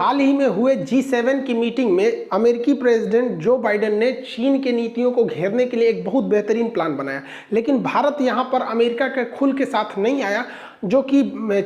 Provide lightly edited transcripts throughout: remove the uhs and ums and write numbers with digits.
हाल ही में हुए G7 की मीटिंग में अमेरिकी प्रेसिडेंट जो बाइडेन ने चीन के नीतियों को घेरने के लिए एक बहुत बेहतरीन प्लान बनाया, लेकिन भारत यहां पर अमेरिका के खुल के साथ नहीं आया जो कि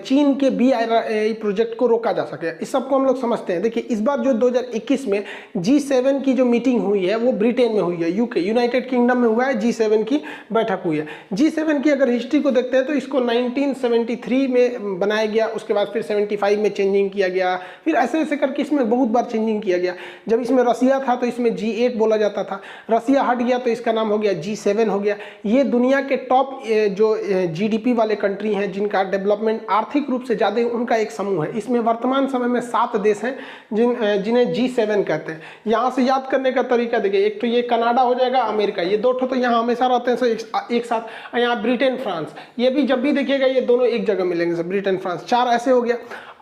चीन के BRI प्रोजेक्ट को रोका जा सके। इस सबको हम लोग समझते हैं। देखिए, इस बार जो 2021 में G7 की जो मीटिंग हुई है वो ब्रिटेन में हुई है, यूके यूनाइटेड किंगडम में हुआ है। G7 की बैठक हुई है। G7 की अगर हिस्ट्री को देखते हैं तो इसको 1973 में बनाया गया, उसके बाद फिर 75 में चेंजिंग किया गया, फिर ऐसे ऐसे करके इसमें बहुत बार चेंजिंग किया गया। जब इसमें रसिया था तो इसमें G8 बोला जाता था, रसिया हट गया तो इसका नाम हो गया G7 हो गया। ये दुनिया के टॉप जो GDP वाले कंट्री हैं जिनका डेवलपमेंट आर्थिक रूप से ज़्यादा, उनका एक समूह है। इसमें वर्तमान समय में 7 देश हैं जिन्हें G7 कहते हैं। यहाँ से याद करने का तरीका देखिए, एक तो ये कनाडा हो जाएगा, अमेरिका, ये दो तो यहाँ हमेशा रहते हैं एक साथ। यहाँ ब्रिटेन, फ्रांस, ये भी जब भी देखिएगा ये दोनों एक जगह मिलेंगे, ब्रिटेन फ्रांस, 4 ऐसे हो गया।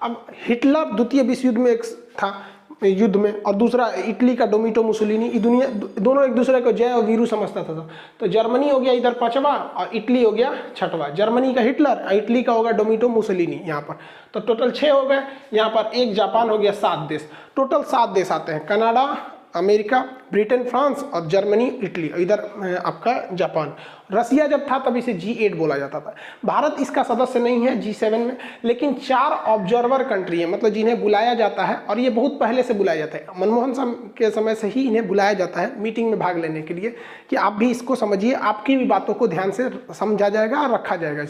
अब हिटलर द्वितीय विश्व युद्ध में एक था युद्ध में, और दूसरा इटली का डोमिटो मुसोलिनी, दुनिया दोनों एक दूसरे को जय और वीरू समझता था। तो जर्मनी हो गया इधर 5वां और इटली हो गया 6वां। जर्मनी का हिटलर, इटली का होगा डोमिटो मुसोलिनी यहाँ पर। तो टोटल 6 हो गए। यहाँ पर एक जापान हो गया, 7 देश, टोटल 7 देश आते हैं। कनाडा, अमेरिका, ब्रिटेन, फ्रांस और जर्मनी, इटली, इधर आपका जापान। रसिया जब था तब इसे G8 बोला जाता था। भारत इसका सदस्य नहीं है G7 में, लेकिन 4 ऑब्जर्वर कंट्री है, मतलब जिन्हें बुलाया जाता है, और ये बहुत पहले से बुलाया जाता है। मनमोहन के समय से ही इन्हें बुलाया जाता है मीटिंग में भाग लेने के लिए, कि आप भी इसको समझिए, आपकी भी बातों को ध्यान से समझा जाएगा और रखा जाएगा।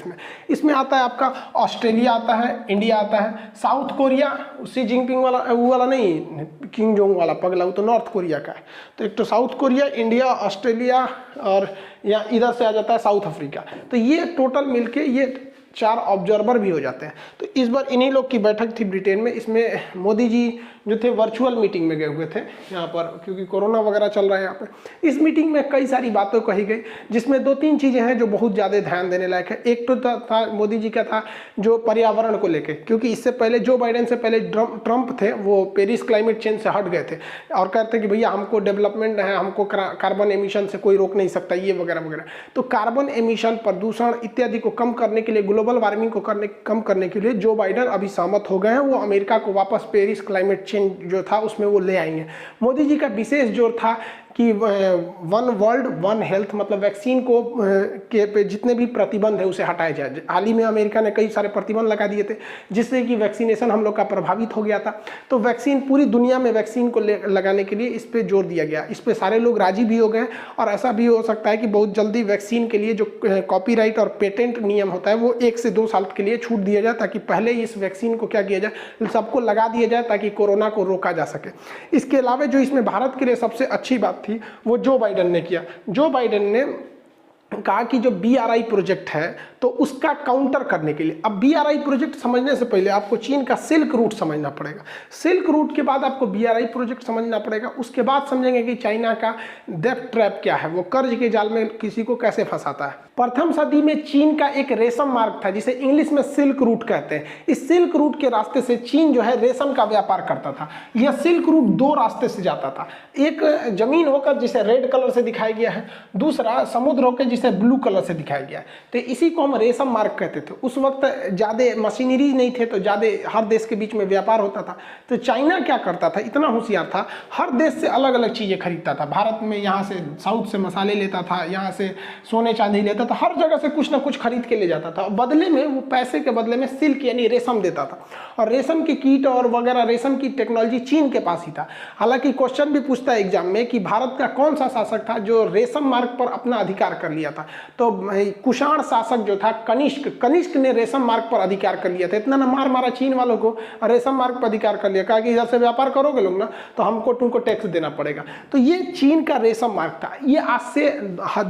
इसमें आता है आपका ऑस्ट्रेलिया आता है, इंडिया आता है, साउथ कोरिया, शी जिनपिंग वाला, वो वाला नहीं, किम जोंग वाला पगला, वो तो नॉर्थ कोरिया का है। तो एक तो साउथ कोरिया, इंडिया, ऑस्ट्रेलिया, और या इधर से आ जाता है साउथ अफ्रीका। तो ये टोटल मिलके ये 4 ऑब्जर्वर भी हो जाते हैं। तो इस बार इन्हीं लोग की बैठक थी ब्रिटेन में। इसमें मोदी जी जो थे वर्चुअल मीटिंग में गए हुए थे यहाँ पर, क्योंकि कोरोना वगैरह चल रहा है यहाँ पे। इस मीटिंग में कई सारी बातें कही गई, जिसमें 2-3 चीज़ें हैं जो बहुत ज़्यादा ध्यान देने लायक है। एक तो था मोदी जी का था जो पर्यावरण को लेके, क्योंकि इससे पहले जो बाइडेन से पहले ट्रंप थे, वो पेरिस क्लाइमेट चेंज से हट गए थे और कहते कि भैया हमको डेवलपमेंट है, हमको कार्बन एमिशन से कोई रोक नहीं सकता, ये वगैरह वगैरह। तो कार्बन एमिशन, प्रदूषण इत्यादि को कम करने के लिए, ग्लोबल वार्मिंग को कम करने के लिए जो बाइडेन अभी सहमत हो गए हैं, वो अमेरिका को वापस पेरिस क्लाइमेट चेंज जो था उसमें वो ले आएंगे। मोदी जी का विशेष जोर था कि 1 वर्ल्ड 1 हेल्थ, मतलब वैक्सीन को के पे जितने भी प्रतिबंध है उसे हटाया जाए। हाल ही में अमेरिका ने कई सारे प्रतिबंध लगा दिए थे, जिससे कि वैक्सीनेशन हम लोग का प्रभावित हो गया था। तो वैक्सीन, पूरी दुनिया में वैक्सीन को लगाने के लिए इस पे जोर दिया गया। इस पे सारे लोग राजी भी हो गए, और ऐसा भी हो सकता है कि बहुत जल्दी वैक्सीन के लिए जो कॉपीराइट और पेटेंट नियम होता है वो 1 से 2 साल के लिए छूट दिया जाए, ताकि पहले इस वैक्सीन को क्या किया जाए, सबको लगा दिया जाए, ताकि कोरोना को रोका जा सके। इसके अलावा जो इसमें भारत के लिए सबसे अच्छी बात थी वो जो बाइडेन ने किया। जो बाइडेन ने कहा कि जो BRI प्रोजेक्ट है तो उसका काउंटर करने के लिए, अब BRI प्रोजेक्ट समझने से पहले आपको चीन का सिल्क रूट समझना पड़ेगा, सिल्क रूट के बाद आपको BRI प्रोजेक्ट समझना पड़ेगा, उसके बाद समझेंगे कि चाइना का डेब्ट ट्रैप क्या है, वो कर्ज के जाल में किसी को कैसे फंसाता है। प्रथम सदी में चीन का एक रेशम मार्ग था जिसे इंग्लिश में सिल्क रूट कहते हैं। इस सिल्क रूट के रास्ते से चीन जो है रेशम का व्यापार करता था। यह सिल्क रूट 2 रास्ते से जाता था, एक जमीन होकर जिसे रेड कलर से दिखाया गया है, दूसरा समुद्र होकर जिसे ब्लू कलर से दिखाया गया है। तो इसी को हम रेशम मार्ग कहते थे। उस वक्त ज़्यादा मशीनरी नहीं थे, तो ज़्यादा हर देश के बीच में व्यापार होता था। तो चाइना क्या करता था, इतना होशियार था, हर देश से अलग अलग चीज़ें खरीदता था। भारत में यहाँ से साउथ से मसाले लेता था, यहाँ से सोने चांदी लेता था, हर जगह से कुछ ना कुछ खरीद के ले जाता था। बदले में वो पैसे के बदले में सिल्क यानी रेशम देता था, और रेशम की कीट और वगैरह रेशम की टेक्नोलॉजी चीन के पास ही था। हालांकि क्वेश्चन भी पूछता है एग्जाम में कि भारत का कौन सा शासक था जो रेशम मार्ग पर अपना अधिकार कर लिया था। तो कुषाण शासक जो था कनिष्क ने रेशम मार्ग पर अधिकार कर लिया था। इतना ना मार मारा चीन वालों को, रेशम मार्ग पर अधिकार कर लिया, कहा कि इधर से व्यापार करोगे लोग ना तो हमको तुमको टैक्स देना पड़ेगा। तो ये चीन का रेशम मार्ग था। ये आज से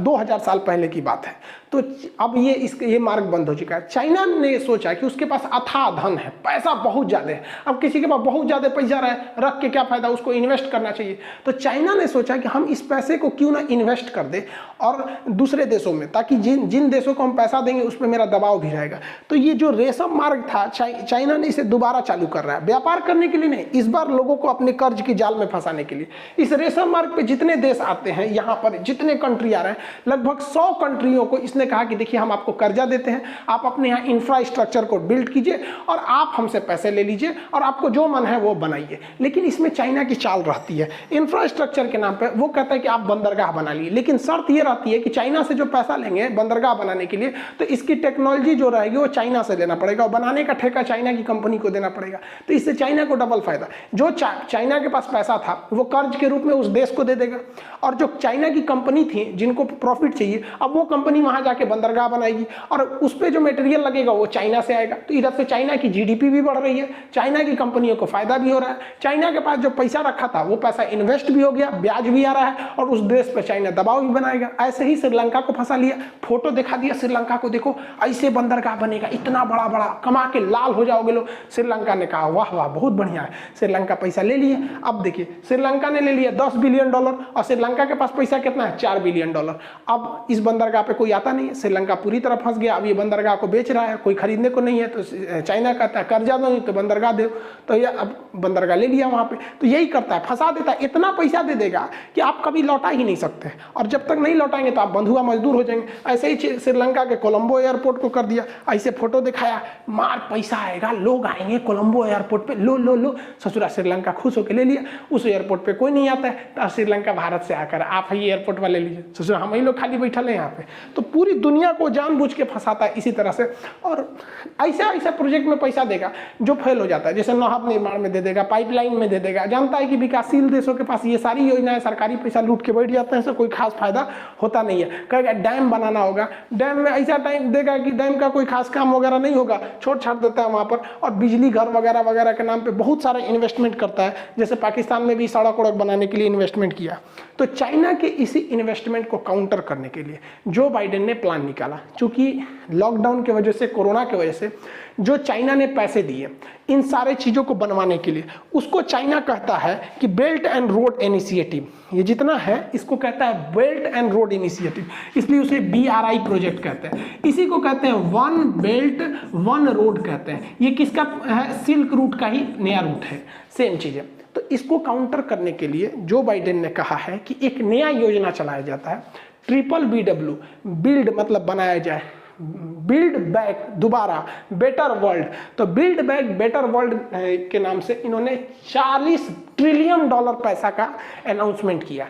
2000 साल पहले की बात है। तो अब ये मार्ग बंद हो चुका है। चाइना ने सोचा कि उसके पास अथाह धन है, पैसा बहुत ज़्यादा है। अब किसी के पास बहुत ज़्यादा पैसा रख के क्या फ़ायदा, उसको इन्वेस्ट करना चाहिए। तो चाइना ने सोचा कि हम इस पैसे को क्यों ना इन्वेस्ट कर दे और दूसरे देशों में, ताकि जिन देशों को हम पैसा देंगे उस पर मेरा दबाव भी रहेगा। तो ये जो रेशम मार्ग था, चाइना ने इसे दोबारा चालू कर रहा है, व्यापार करने के लिए नहीं, इस बार लोगों को अपने कर्ज की जाल में फंसाने के लिए। इस रेशम मार्ग पे जितने देश आते हैं, यहाँ पर जितने कंट्री आ रहे हैं, लगभग 100 कंट्रियों को को इसने कहा कि देखिए हम आपको कर्जा देते हैं, आप अपने यहाँ इंफ्रास्ट्रक्चर को बिल्ड कीजिए और आप हमसे पैसे ले लीजिए और आपको जो मन है वो बनाइए। लेकिन इसमें चाइना की चाल रहती है, इंफ्रास्ट्रक्चर के नाम पे वो कहता है कि आप बंदरगाह बना लिए, लेकिन शर्त ये रहती है कि चाइना से जो पैसा लेंगे बंदरगाह बनाने के लिए तो इसकी टेक्नोलॉजी जो रहेगी वो चाइना से लेना पड़ेगा और बनाने का ठेका चाइना की कंपनी को देना पड़ेगा। तो इससे चाइना को डबल फायदा, जो चाइना के पास पैसा था वो कर्ज के रूप में उस देश को दे देगा और जो चाइना की कंपनी थी जिनको प्रॉफिट चाहिए अब वो कंपनी वहां जाके बंदरगाह बनाएगी और उस पर जो मटेरियल लगेगा वो चाइना से आएगा। तो इधर से चाइना की जीडीपी भी बढ़ रही है, चाइना की कंपनियों को फायदा भी हो रहा है, चाइना के पास जो पैसा रखा था वो पैसा इन्वेस्ट भी हो गया, ब्याज भी आ रहा है और उस देश पर चाइना दबाव भी बनाएगा। ऐसे ही श्रीलंका को फंसा लिया, फोटो दिखा दिया श्रीलंका को, देखो ऐसे बंदरगाह बनेगा, इतना बड़ा बड़ा, कमा के लाल हो जाओगे लोग। श्रीलंका ने कहा वाह वाह बहुत बढ़िया है, श्रीलंका पैसा ले लिए। अब देखिए श्रीलंका ने ले लिया $10 बिलियन और श्रीलंका के पास पैसा कितना है, $4 बिलियन। अब इस बंदरगाह पे कोई आता नहीं है, श्रीलंका पूरी तरह फंस गया। अब ये बंदरगाह को बेच रहा है, कोई खरीदने को नहीं है, तो चाइना कहता है कर्जा दो तो बंदरगाह दो, तो ये अब बंदरगाह ले लिया वहाँ पे। तो यही करता है, फंसा देता है, इतना पैसा दे देगा कि आप कभी लौटा ही नहीं सकते और जब तक नहीं लौटाएंगे तो आप बंधुआ मजदूर हो जाएंगे। ऐसे ही श्रीलंका के कोलंबो एयरपोर्ट को कर दिया, ऐसे फोटो दिखाया, मार पैसा आएगा, लोग आएंगे कोलंबो एयरपोर्ट पे, लो लो लो, ससुरा श्रीलंका खुश होकर ले लिया। उस एयरपोर्ट पे कोई नहीं आता है तो श्रीलंका भारत से आकर आप ही एयरपोर्ट वाले लीजिए, ससुरा हम ही लोग खाली बैठल हैं यहाँ पे। तो पूरी दुनिया को जानबूझ के फंसाता है इसी तरह से और ऐसा ऐसा प्रोजेक्ट में पैसा देगा जो फेल हो जाता है, जैसे नहर निर्माण में दे देगा, पाइपलाइन में दे देगा। जानता है कि विकासशील देशों के पास ये सारी योजनाएं सरकारी पैसा लूट के बैठ जाते हैं, इससे कोई खास फायदा होता नहीं है। कहेगा डैम बनाना होगा, डैम में ऐसा टाइम देगा कि डैम का कोई खास काम वगैरह नहीं होगा, छोड़ छाड़ देता है वहाँ पर और बिजली घर वगैरह वगैरह के नाम पे बहुत सारा इन्वेस्टमेंट करता है। जैसे पाकिस्तान में भी सड़क वड़क बनाने के लिए इन्वेस्टमेंट किया। तो चाइना के इसी इन्वेस्टमेंट को काउंटर करने के लिए जो बाइडेन ने प्लान निकाला, चूंकि लॉकडाउन की वजह से, कोरोना की वजह से जो चाइना ने पैसे दिए इन सारे चीज़ों को बनवाने के लिए, उसको चाइना कहता है कि बेल्ट एंड रोड इनिशिएटिव। ये जितना है इसको कहता है बेल्ट एंड रोड इनिशिएटिव, इसलिए उसे BRI प्रोजेक्ट कहते हैं। इसी को कहते हैं वन बेल्ट वन रोड कहते हैं। ये किसका है, सिल्क रूट का ही नया रूट है, सेम चीज़ है। तो इसको काउंटर करने के लिए जो बाइडेन ने कहा है कि एक नया योजना चलाया जाता है, BBW, बिल्ड मतलब बनाया जाए, बिल्ड बैक दोबारा बेटर वर्ल्ड। तो बिल्ड बैक बेटर वर्ल्ड के नाम से इन्होंने $40 ट्रिलियन पैसा का अनाउंसमेंट किया।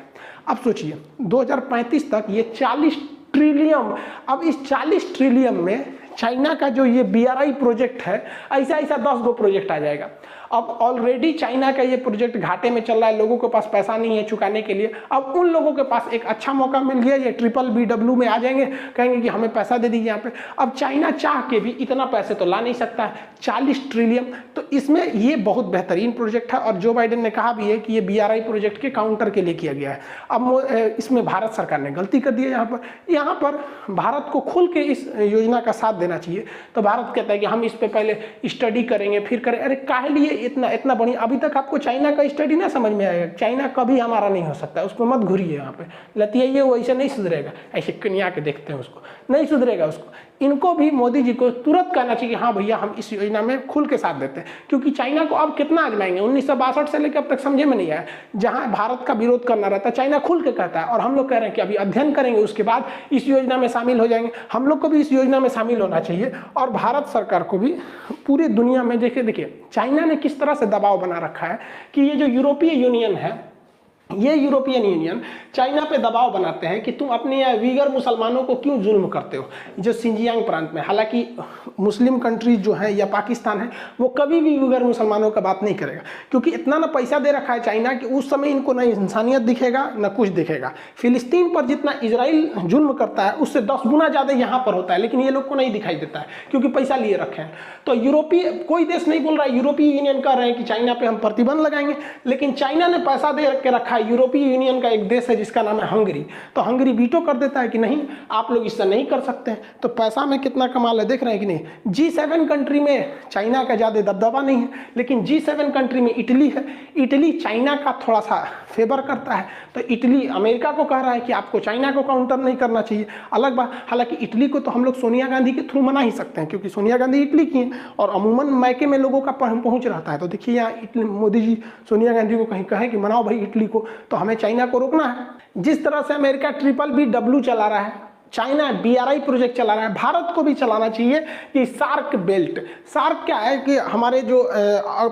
अब सोचिए 2035 तक ये 40 ट्रिलियन, अब इस 40 ट्रिलियन में चाइना का जो ये BRI प्रोजेक्ट है, ऐसा ऐसा 10 गो प्रोजेक्ट आ जाएगा। अब ऑलरेडी चाइना का ये प्रोजेक्ट घाटे में चल रहा है, लोगों के पास पैसा नहीं है चुकाने के लिए। अब उन लोगों के पास एक अच्छा मौका मिल गया, ये BBW में आ जाएंगे, कहेंगे कि हमें पैसा दे दीजिए यहाँ पे। अब चाइना चाह के भी इतना पैसे तो ला नहीं सकता है, 40 ट्रिलियन। तो इसमें ये बहुत बेहतरीन प्रोजेक्ट है और जो बाइडेन ने कहा भी है कि ये BRI प्रोजेक्ट के काउंटर के लिए किया गया है। अब इसमें भारत सरकार ने गलती कर दी है। यहाँ पर भारत को खुल के इस योजना का साथ देना चाहिए। तो भारत कहता है कि हम इस पे पहले स्टडी करेंगे, फिर करें। अरे काहे लिए इतना बढ़िया, अभी तक आपको चाइना का स्टडी ना समझ में आएगा। चाइना कभी हमारा नहीं हो सकता, उस पर मत घुरिए, यहाँ पे लतियाइए, वो ऐसे नहीं सुधरेगा। ऐसे कन्या के देखते हैं उसको, नहीं सुधरेगा उसको। इनको भी मोदी जी को तुरंत कहना चाहिए कि हाँ भैया हम इस योजना में खुल के साथ देते हैं, क्योंकि चाइना को अब कितना आजमाएंगे। 1962 से लेकर अब तक समझे में नहीं आया। जहाँ भारत का विरोध करना रहता है चाइना खुल के कहता है, और हम लोग कह रहे हैं कि अभी अध्ययन करेंगे, उसके बाद इस योजना में शामिल हो जाएंगे। हम लोग को भी इस योजना में शामिल होना चाहिए और भारत सरकार को भी पूरी दुनिया में देखिए चाइना ने किस तरह से दबाव बना रखा है कि ये जो यूरोपीय यूनियन है, ये यूरोपियन यूनियन चाइना पे दबाव बनाते हैं कि तुम अपने यहाँ वीगर मुसलमानों को क्यों जुल्म करते हो, जो सिंजियांग प्रांत में। हालांकि मुस्लिम कंट्रीज जो है या पाकिस्तान है वो कभी भी वीगर मुसलमानों का बात नहीं करेगा, क्योंकि इतना ना पैसा दे रखा है चाइना कि उस समय इनको ना इंसानियत दिखेगा ना कुछ दिखेगा। फिलिस्तीन पर जितना इजराइल जुल्म करता है उससे 10 गुना ज़्यादा यहाँ पर होता है, लेकिन ये लोग को नहीं दिखाई देता है क्योंकि पैसा लिए रखे हैं। तो यूरोपीय कोई देश नहीं बोल रहा है, यूरोपीय यूनियन कह रहे हैं कि चाइना पे हम प्रतिबंध लगाएंगे, लेकिन चाइना ने पैसा दे के रखा है। यूरोपीय यूनियन का एक देश है जिसका नाम है हंगरी, तो हंगरी वीटो कर देता है कि नहीं आप लोग इससे नहीं कर सकते हैं। तो पैसा में कितना कमाल है, देख रहे हैं कि नहीं। G7 कंट्री में चाइना का ज़्यादा दबदबा नहीं है, लेकिन G7 कंट्री में इटली है। इटली चाइना का थोड़ा सा फेवर करता है, तो इटली अमेरिका को कह रहा है कि आपको चाइना को काउंटर नहीं करना चाहिए। अलग बात, हालांकि इटली को तो हम लोग सोनिया गांधी के थ्रू मना ही सकते हैं, क्योंकि सोनिया गांधी इटली की हैं और अमूमन मैके में लोगों का पहुंच रहता है। तो देखिए यहाँ मोदी जी सोनिया गांधी को कहीं कहें कि मनाओ भाई इटली को, तो हमें चाइना को रोकना है। जिस तरह से अमेरिका BBW चला रहा है, चाइना BRI प्रोजेक्ट चला रहा है, भारत को भी चलाना चाहिए कि सार्क बेल्ट। सार्क क्या है कि हमारे जो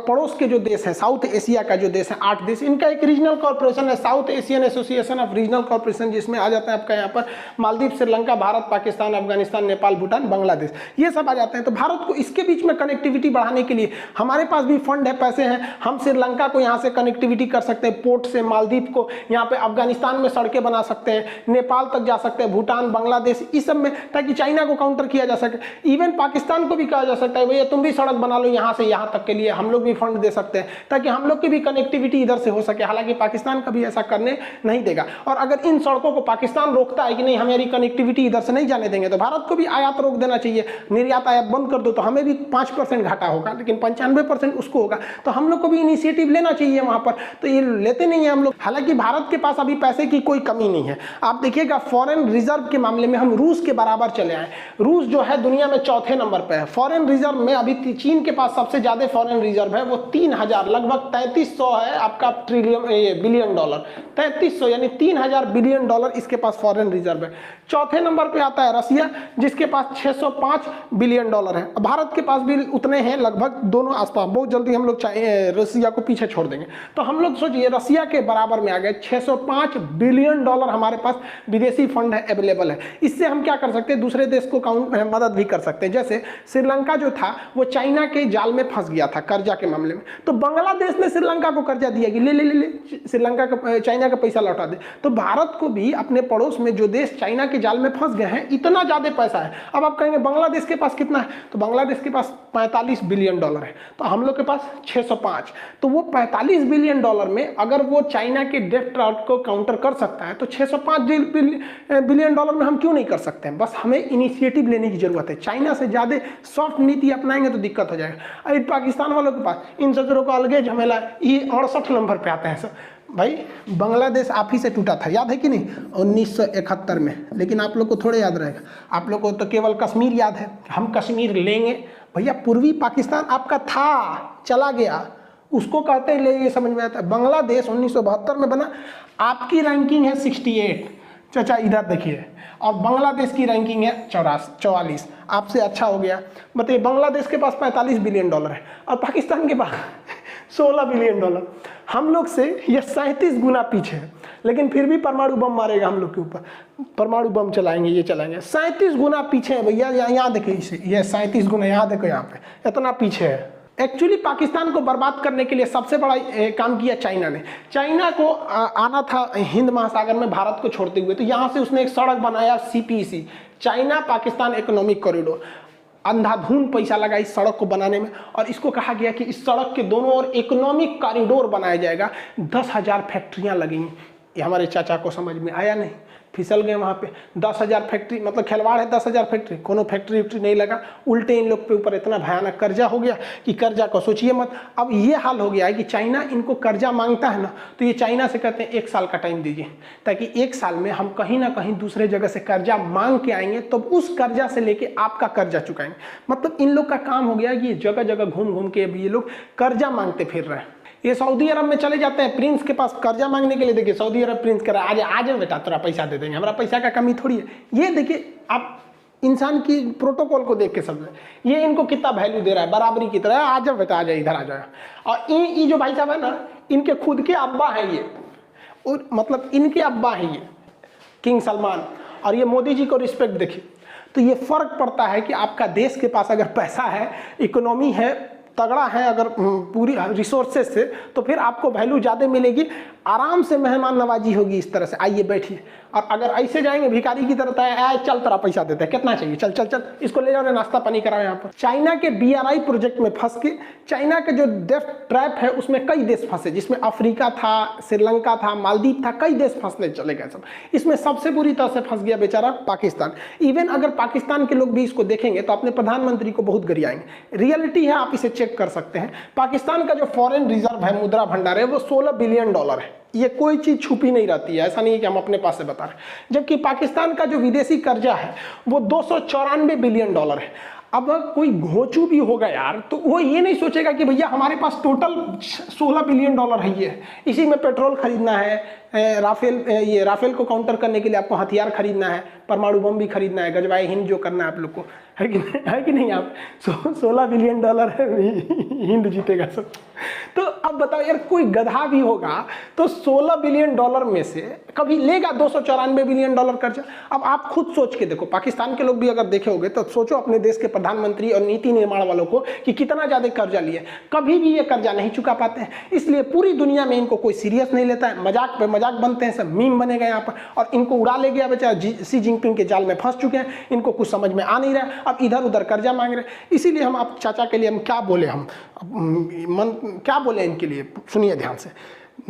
पड़ोस के जो देश हैं, साउथ एशिया का जो देश है 8 देश, इनका एक रीजनल कॉर्पोरेशन है, south Asian association of regional corporation, जिसमें आ जाते हैं आपका यहाँ पर मालदीव, श्रीलंका, भारत, पाकिस्तान, अफगानिस्तान, नेपाल, भूटान, बांग्लादेश, ये सब आ जाते हैं। तो भारत को इसके बीच में कनेक्टिविटी बढ़ाने के लिए हमारे पास भी फंड है, पैसे हैं, हम श्रीलंका को यहाँ से कनेक्टिविटी कर सकते हैं, पोर्ट से मालदीव को, यहाँ पे अफगानिस्तान में सड़कें बना सकते हैं, नेपाल तक जा सकते हैं, भूटान, बांग्लादेश, इस सब में, ताकि चाइना को काउंटर किया जा सके। इवन पाकिस्तान को भी कहा जा सकता है भैया तुम भी सड़क बना लो यहाँ से यहाँ तक के लिए, हम लोग भी फंड दे सकते हैं, ताकि हम लोग की भी कनेक्टिविटी इधर से हो सके। हालांकि पाकिस्तान कभी ऐसा करने नहीं देगा, और अगर इन सड़कों को पाकिस्तान रोकता है कि नहीं हमारी कनेक्टिविटी इधर से नहीं जाने देंगे, तो भारत को भी आयात रोक देना चाहिए, निर्यात आयात बंद कर दो, तो हमें भी 5% घाटा होगा, लेकिन 95% उसको होगा। तो हम लोग को भी इनिशिएटिव लेना चाहिए वहां पर, तो ये लेते नहीं है हम लोग। हालांकि भारत के पास अभी पैसे की कोई कमी नहीं है। आप देखिएगा फॉरेन रिजर्व के मामले में हम रूस के बराबर चले आए। रूस जो है दुनिया में 4थे नंबर पे है फॉरेन रिजर्व में। अभी चीन के पास सबसे ज्यादा फॉरेन रिजर्व है, वो 3000 लगभग 3300 है आपका बिलियन डॉलर, 3300 यानी 3000 बिलियन डॉलर इसके पास फॉरेन रिजर्व है। चौथे नंबर पे आता है रसिया, जिसके पास 605 बिलियन डॉलर है। भारत के पास भी उतने हैं लगभग, दोनों आसपास। बहुत जल्दी हम लोग रसिया को पीछे छोड़ देंगे। तो हम लोग सोचिए रसिया के बराबर में आ गए, 605 बिलियन डॉलर हमारे पास विदेशी फंड है, अवेलेबल है। इससे हम क्या कर सकते हैं, दूसरे देश को मदद भी कर सकते हैं। जैसे श्रीलंका जो था वो चाइना के जाल में फंस गया था कर्जा के मामले में, तो बांग्लादेश ने श्रीलंका को कर्जा दिया कि ले ले ले ले श्रीलंका का, चाइना का पैसा लौटा दे। तो भारत को भी अपने पड़ोस में जो देश चाइना के जाल में फंस गए हैं, इतना ज्यादा पैसा है। अब आप कहेंगे बांग्लादेश के पास कितना है, तो बांग्लादेश के पास 45 बिलियन डॉलर है, तो हम लोग के पास 605। तो वो 45 बिलियन डॉलर में अगर वो चाइना के डेट ट्राउट को काउंटर कर सकता है, तो 605 बिलियन डॉलर में हम क्यों नहीं कर सकते हैं। बस हमें इनिशिएटिव लेने की जरूरत है। चाइना से ज्यादा सॉफ्ट नीति अपनाएंगे तो दिक्कत हो जाएगा। अरे पाकिस्तान वालों के पास इन सदरों का अलग झमेला, ये 68 नंबर पे आते हैं सर। भाई बांग्लादेश आप ही से टूटा था, याद है कि नहीं, 1971 में। लेकिन आप लोग को थोड़े याद रहेगा, आप लोग को तो केवल कश्मीर याद है। हम कश्मीर लेंगे भैया, पूर्वी पाकिस्तान आपका था, चला गया, उसको कहते हैं ले, ये समझ में आता है। बांग्लादेश 1972 में बना, आपकी रैंकिंग है 68, चाचा इधर देखिए, और बांग्लादेश की रैंकिंग है 44, आपसे अच्छा हो गया। बताइए बांग्लादेश के पास 45 बिलियन डॉलर है और पाकिस्तान के पास 16 बिलियन डॉलर। हम लोग से यह 37 गुना पीछे है, लेकिन फिर भी परमाणु बम मारेगा हम लोग के ऊपर, परमाणु बम चलाएंगे, ये चलाएंगे। 37 गुना पीछे है भैया, यहाँ देखिए इसे, यह 37 गुना, यहाँ देखो, यहाँ पे इतना पीछे है। एक्चुअली पाकिस्तान को बर्बाद करने के लिए सबसे बड़ा काम किया चाइना ने। चाइना को आना था हिंद महासागर में भारत को छोड़ते हुए, तो यहाँ से उसने एक सड़क बनाया, CPEC, China Pakistan economic corridor. अंधाधुंध पैसा लगा इस सड़क को बनाने में, और इसको कहा गया कि इस सड़क के दोनों ओर इकोनॉमिक कॉरिडोर बनाया जाएगा, 10,000 फैक्ट्रियाँ लगेंगी। ये हमारे चाचा को समझ में आया नहीं, फिसल गए वहाँ पे। 10,000 फैक्ट्री, मतलब खिलवाड़ है 10,000 फैक्ट्री, कोनो फैक्ट्री वैक्ट्री नहीं लगा। उल्टे इन लोग के ऊपर इतना भयानक कर्जा हो गया कि कर्जा को सोचिए मत। अब ये हाल हो गया है कि चाइना इनको कर्जा मांगता है ना, तो ये चाइना से कहते हैं 1 साल का टाइम दीजिए, ताकि 1 साल में हम कहीं ना कहीं दूसरे जगह से कर्जा मांग के आएंगे, तो उस कर्जा से लेके आपका कर्जा चुकाएंगे। मतलब इन लोग का काम हो गया कि जगह जगह घूम घूम के अभी ये लोग कर्जा मांगते फिर रहे हैं। ये सऊदी अरब में चले जाते हैं प्रिंस के पास कर्जा मांगने के लिए। देखिए सऊदी अरब प्रिंस कह रहा है आज बेटा तेरा पैसा दे देंगे, हमारा पैसा का कमी थोड़ी है। ये देखिए आप इंसान की प्रोटोकॉल को देख के समझे, ये इनको कितना वैल्यू दे रहा है, बराबरी की तरह। आ जाओ बेटा, आ जाए, इधर आ जाए। और ये जो भाई साहब है ना, इनके खुद के अब्बा हैं ये, और मतलब इनके अब्बा हैं ये किंग सलमान, और ये मोदी जी को रिस्पेक्ट देखिए। तो ये फर्क पड़ता है कि आपका देश के पास अगर पैसा है, इकोनॉमी है, तगड़ा है, अगर पूरी रिसोर्सेज से, तो फिर आपको वैल्यू ज़्यादा मिलेगी, आराम से मेहमान नवाजी होगी इस तरह से, आइए बैठिए। और अगर ऐसे जाएंगे भिखारी की तरह, आए चल तेरा पैसा देते हैं, कितना चाहिए, चल चल चल, इसको ले जाओ, नाश्ता पानी कराओ यहाँ पर। चाइना के BRI प्रोजेक्ट में फंस के, चाइना के जो डेट ट्रैप है उसमें कई देश फंसे, जिसमें अफ्रीका था, श्रीलंका था, मालदीव था, कई देश फंसने चले गए सब। इसमें सबसे बुरी तरह से फंस गया बेचारा पाकिस्तान। इवन अगर पाकिस्तान के लोग भी इसको देखेंगे तो अपने प्रधानमंत्री को बहुत गरियाएंगे। रियलिटी है, आप इसे चेक कर सकते हैं। पाकिस्तान का जो फॉरेन रिजर्व है, मुद्रा भंडार है, वो 16 बिलियन डॉलर है। ये कोई चीज छुपी नहीं रहती है, ऐसा नहीं है कि हम अपने पास से बता रहे हैं। जबकि पाकिस्तान का जो विदेशी कर्जा है वो 294 बिलियन डॉलर है। अब कोई घोंचू भी होगा यार, तो वो ये नहीं सोचेगा कि भैया हमारे पास टोटल 16 बिलियन डॉलर है, ये इसी में पेट्रोल खरीदना है, राफेल ये राफेल को काउंटर करने के लिए आपको हथियार खरीदना है, परमाणु बम भी खरीदना है, गजवाए हिंद जो करना है आप लोग को, है कि नहीं आप 16 बिलियन डॉलर है हिंद जीतेगा सब। तो अब बताओ यार, कोई गधा भी होगा तो 16 बिलियन डॉलर में से कभी लेगा 294 बिलियन डॉलर कर्जा। अब आप खुद सोच के देखो, पाकिस्तान के लोग भी अगर देखे होंगे तो सोचो अपने देश के प्रधानमंत्री और नीति निर्माण वालों को कि कितना ज्यादा कर्जा लिए, कभी भी ये कर्जा नहीं चुका पाते हैं। इसलिए पूरी दुनिया में इनको कोई सीरियस नहीं लेता है, मजाक पे मजाक बनते हैं, सब मीम बनेगा यहाँ पर, और इनको उड़ा ले गया बेचारा, सी जिनपिंग के जाल में फंस चुके हैं, इनको कुछ समझ में आ नहीं रहा है, अब इधर उधर कर्जा मांग रहे हैं। इसीलिए हम आप चाचा के लिए हम क्या बोले, हम क्या बोले इनके लिए, सुनिए ध्यान से।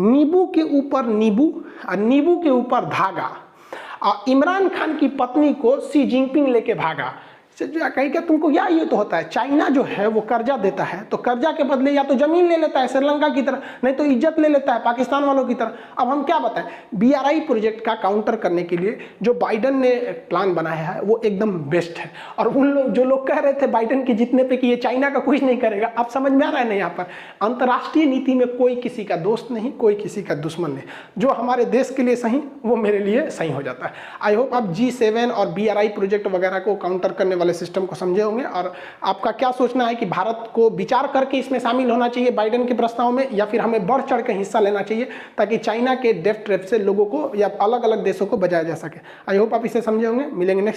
नींबू के ऊपर नींबू और नींबू के ऊपर धागा, और इमरान खान की पत्नी को सी जिनपिंग लेके भागा। कहीं क्या तुमको या ये तो होता है, चाइना जो है वो कर्जा देता है तो कर्जा के बदले या तो जमीन ले लेता है श्रीलंका की तरह, नहीं तो इज्जत ले लेता है पाकिस्तान वालों की तरह। अब हम क्या बताएं, BRI प्रोजेक्ट का काउंटर करने के लिए जो बाइडन ने प्लान बनाया है वो एकदम बेस्ट है। और उन लोग जो लोग कह रहे थे बाइडन के जीतने पे कि ये चाइना का कुछ नहीं करेगा, अब समझ में आ रहा है ना, यहाँ पर अंतर्राष्ट्रीय नीति में कोई किसी का दोस्त नहीं, कोई किसी का दुश्मन नहीं। जो हमारे देश के लिए सही वो मेरे लिए सही हो जाता है। आई होप आप G7 और BRI प्रोजेक्ट वगैरह को काउंटर करने सिस्टम को समझे होंगे। और आपका क्या सोचना है कि भारत को विचार करके इसमें शामिल होना चाहिए बाइडेन के प्रस्ताव में, या फिर हमें बढ़ चढ़ के हिस्सा लेना चाहिए ताकि चाइना के डेथ ट्रैप से लोगों को या अलग अलग देशों को बचाया जा सके। आई होप आप इसे समझे होंगे। मिलेंगे नेक्स्ट